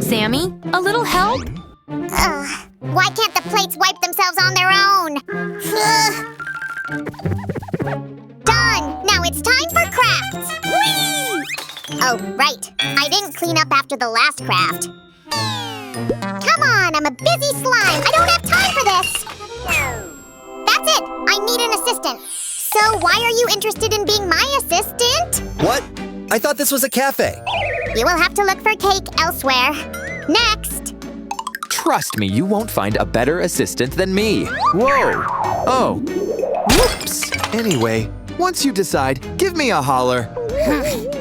Sammy, a little help? Ugh, why can't the plates wipe themselves on their own? Done! Now it's time for crafts! Whee! Oh, right. I didn't clean up after the last craft. Come on, I'm a busy slime. I don't have time for this! That's it! I need an assistant. So why are you interested in being my assistant? What? I thought this was a cafe. You will have to look for cake elsewhere. Next! Trust me, you won't find a better assistant than me. Whoa! Oh! Whoops! Anyway, once you decide, give me a holler.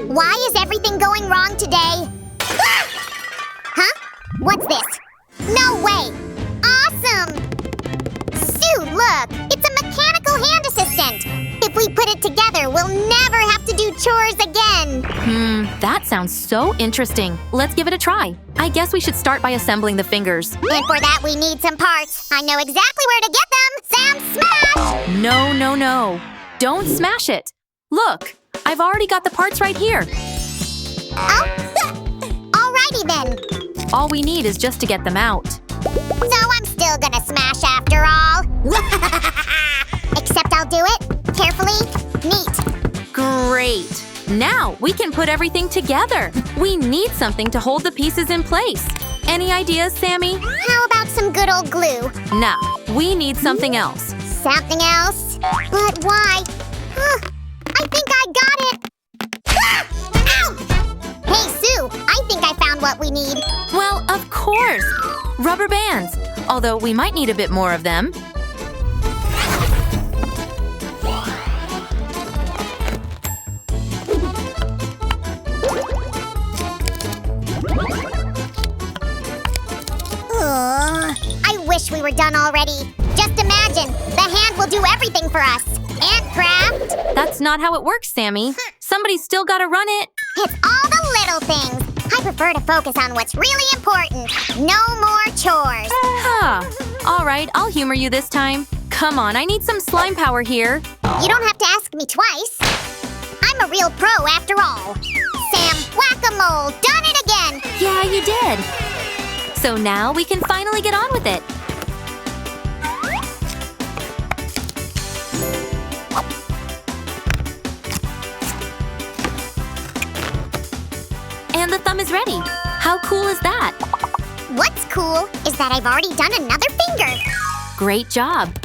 Why is everything going wrong today? Huh? What's this? No way! Awesome! Sue, look! It's a mechanical hand assistant! If we put it together, we'll never have to do chores again! That sounds so interesting. Let's give it a try. I guess we should start by assembling the fingers. And for that, we need some parts. I know exactly where to get them! Sam, smash! No. Don't smash it. Look, I've already got the parts right here. Oh? Alrighty then. All we need is just to get them out. So I'm still gonna smash after all. Except I'll do it carefully, neat. Great. Now we can put everything together. We need something to hold the pieces in place. Any ideas, Sammy? How about some good old glue? Nah, we need something else. Something else? But why? I think I got it. Ow! Hey, Sue, I think I found what we need. Well, of course. Rubber bands. Although we might need a bit more of them. I wish we were done already. Just imagine, the hand will do everything for us. And craft. That's not how it works, Sammy. Somebody's still gotta run it. It's all the little things. I prefer to focus on what's really important. No more chores. Huh. All right, I'll humor you this time. Come on, I need some slime power here. You don't have to ask me twice. I'm a real pro after all. Sam, whack-a-mole, done it again. Yeah, you did. So now we can finally get on with it. And the thumb is ready. How cool is that? What's cool is that I've already done another finger. Great job.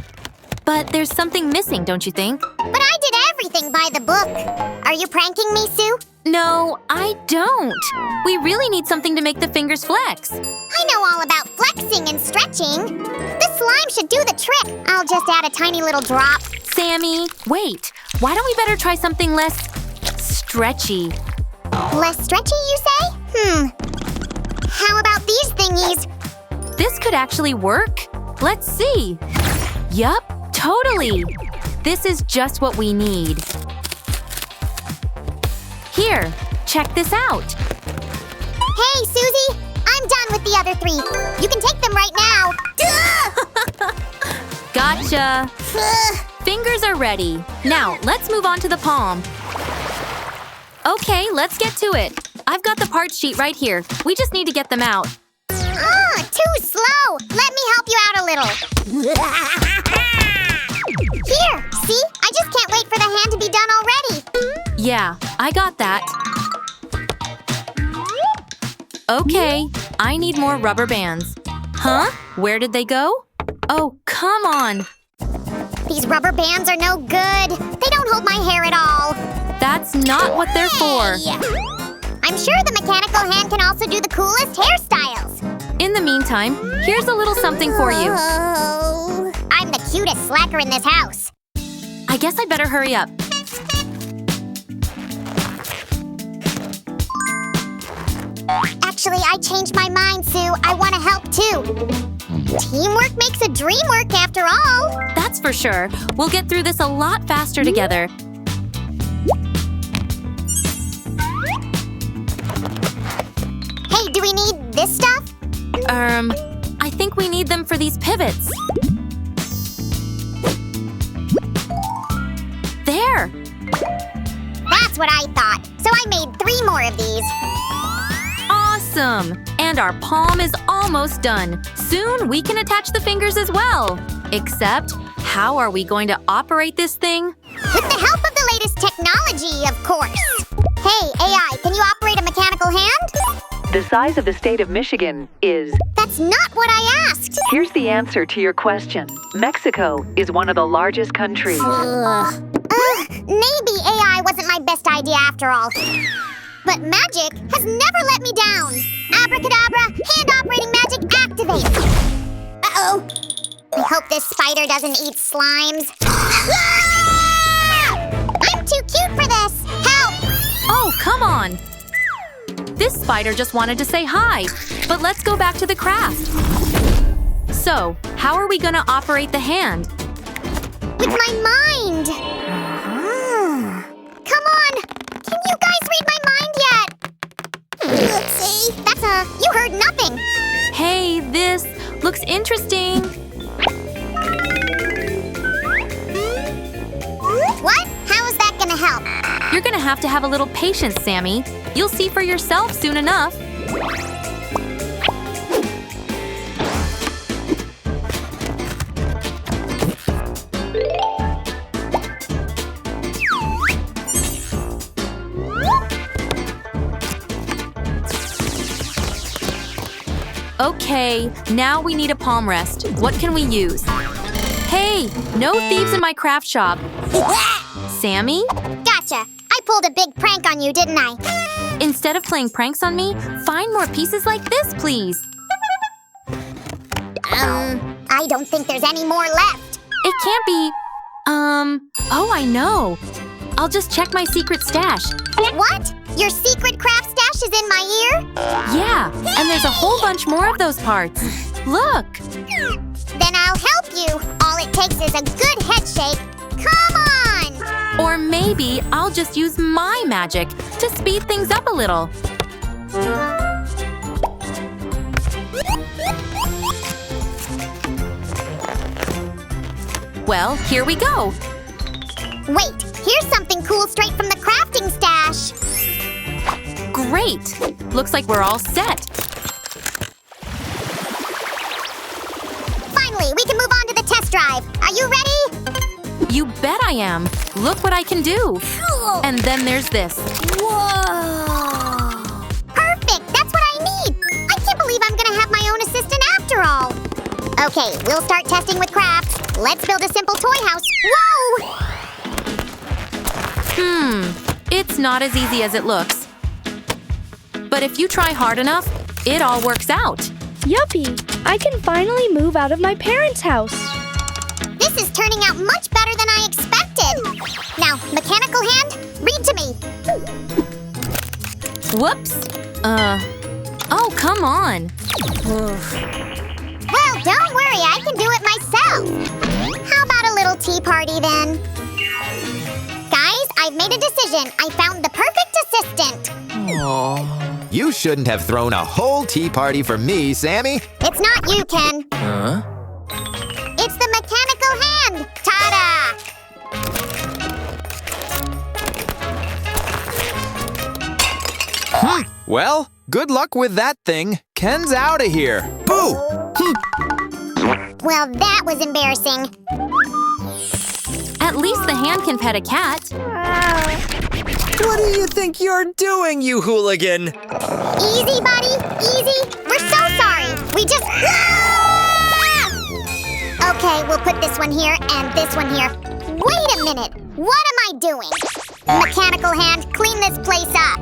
But there's something missing, don't you think? But I did everything by the book. Are you pranking me, Sue? No, I don't. We really need something to make the fingers flex. I know all about flexing and stretching. This slime should do the trick. I'll just add a tiny little drop. Sammy, wait. Why don't we better try something less stretchy? Less stretchy, you say? How about these thingies? This could actually work. Let's see. Yup, totally. This is just what we need. Here, check this out. Hey, Susie! I'm done with the other 3. You can take them right now. Gotcha. Fingers are ready. Now, let's move on to the palm. Okay, let's get to it. I've got the parts sheet right here. We just need to get them out. Too slow! Let me help you out a little. Here, see? I just can't wait for the hand to be done already. Yeah, I got that. Okay, I need more rubber bands. Huh? Where did they go? Oh, come on. These rubber bands are no good. They don't hold my hair at all. That's not what they're for. Hey! I'm sure the mechanical hand can also do the coolest hairstyles. In the meantime, here's a little something for you. Oh, I'm the cutest slacker in this house. I guess I'd better hurry up. Actually, I changed my mind, Sue. I want to help too. Teamwork makes a dream work after all. That's for sure. We'll get through this a lot faster together. Hey, do we need this stuff? I think we need them for these pivots. There! That's what I thought. So I made 3 more of these. Awesome! And our palm is almost done. Soon we can attach the fingers as well. Except, how are we going to operate this thing? With the help of the latest technology, of course. Hey, AI, can you operate a mechanical hand? The size of the state of Michigan is... That's not what I asked. Here's the answer to your question. Mexico is one of the largest countries. Maybe AI wasn't my best idea after all. But magic has never let me down. Abracadabra, hand-operating magic activate. Uh-oh. I hope this spider doesn't eat slimes. I'm too cute for this. Help! Oh, come on! This spider just wanted to say hi, but let's go back to the craft. So, how are we gonna operate the hand? With my mind! Come on! Can you guys read my mind yet? See? You heard nothing! Hey, this looks interesting. What? How is that gonna help? You're gonna have to have a little patience, Sammy. You'll see for yourself soon enough. Okay, now we need a palm rest. What can we use? Hey, no thieves in my craft shop. Sammy? Gotcha! I pulled a big prank on you, didn't I? Instead of playing pranks on me, find more pieces like this, please. I don't think there's any more left. It can't be... Oh, I know. I'll just check my secret stash. What? Your secret craft stash is in my ear? Yeah, and there's a whole bunch more of those parts. Look! Then I'll help you. All it takes is a good head shake. Come on! Or maybe I'll just use my magic to speed things up a little. Well, here we go. Wait, here's something cool straight from the crafting stash. Great! Looks like we're all set. Finally, we can move on to the test drive. Are you ready? You bet I am. Look what I can do. And then there's this. Whoa! Perfect! That's what I need! I can't believe I'm gonna have my own assistant after all. Okay, we'll start testing with crafts. Let's build a simple toy house. Whoa! It's not as easy as it looks. But if you try hard enough, it all works out. Yuppie! I can finally move out of my parents' house. This is turning out much better than I expected. Now, mechanical hand, read to me. Whoops. Oh, come on. Well, don't worry, I can do it myself. How about a little tea party then? Guys, I've made a decision. I found the perfect assistant. Aww. You shouldn't have thrown a whole tea party for me, Sammy. It's not you, Ken. Huh? It's the mechanical hand. Ta-da! Well, good luck with that thing. Ken's out of here. Boo! Well, that was embarrassing. At least the hand can pet a cat. What do you think you're doing, you hooligan? Easy, buddy. Easy. We're so sorry. We just... Okay, we'll put this one here and this one here. Wait a minute. What am I doing? Mechanical hand, clean this place up.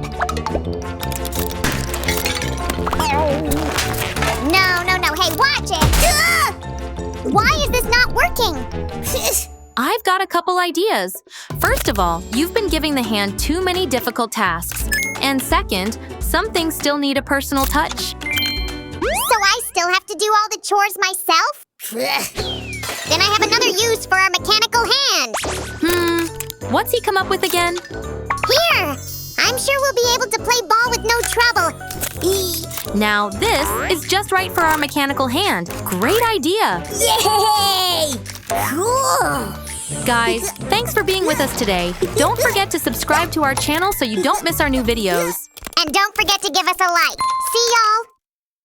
No. Hey, watch it. Why is this not working? I've got a couple ideas. First of all, you've been giving the hand too many difficult tasks. And second, some things still need a personal touch. So I still have to do all the chores myself? Then I have another use for our mechanical hand. What's he come up with again? Here! I'm sure we'll be able to play ball with no trouble. Now this is just right for our mechanical hand. Great idea! Yay! Cool! Guys, thanks for being with us today. Don't forget to subscribe to our channel so you don't miss our new videos. And don't forget to give us a like. See y'all!